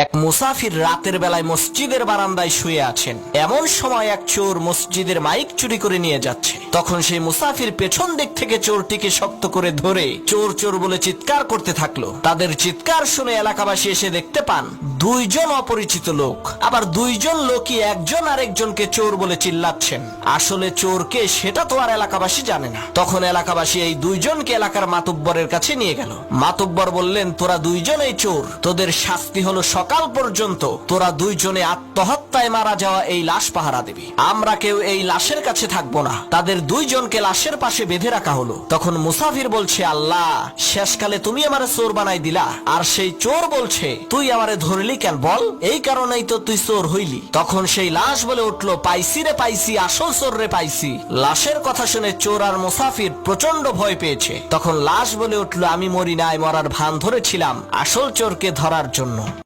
এক মুসাফির রাতের বেলায় মসজিদের বারান্দায় শুয়ে আছেন। এমন সময় এক চোর মসজিদের মাইক চুরি করে নিয়ে যাচ্ছে। তখন সেই মুসাফির পেছন দিক থেকে চোরটিকে শক্ত করে ধরে চোর চোর বলে চিৎকার করতে থাকলো। তাদের চিৎকার শুনে এলাকাবাসী এসে দেখতে পান দুইজন অপরিচিত লোক, আবার দুইজন লোকই একজন আরেকজনকে চোর বলে চিল্লাচ্ছেন। আসলে চোর কে সেটা তো আর এলাকাবাসী জানে না। তখন এলাকাবাসী এই দুইজনকে এলাকার মাতুব্বরের কাছে নিয়ে গেল। মাতুব্বর বললেন, তোরা দুইজনেই চোর, তোদের শাস্তি হলো সকাল পর্যন্ত তোরা দুইজনে আত্মহত্যায় মারা যাওয়া এই লাশ পাহারা দিবি। আমরা কেউ এই লাশের কাছে থাকবো না। তাদের দুইজনকে লাশের পাশে বেঁধে রাখা হলো। তখন মুসাফির বলছে, আল্লাহ, শেষকালে তুমি আমারে চোর বানাই দিলা। আর সেই চোর বলছে, তুই আমারে ধরলি কেন বল, এই কারণেই তো তুই চোর হইলি। তখন সেই লাশ বলে উঠলো, পাইছি রে পাইছি, আসল চোর রে পাইছি। লাশের কথা শুনে চোর আর মুসাফির প্রচন্ড ভয় পেয়েছে। তখন লাশ বলে উঠলো, আমি মরি নাই, মরার ভান ধরেছিলাম আসল চোরকে ধরার জন্য।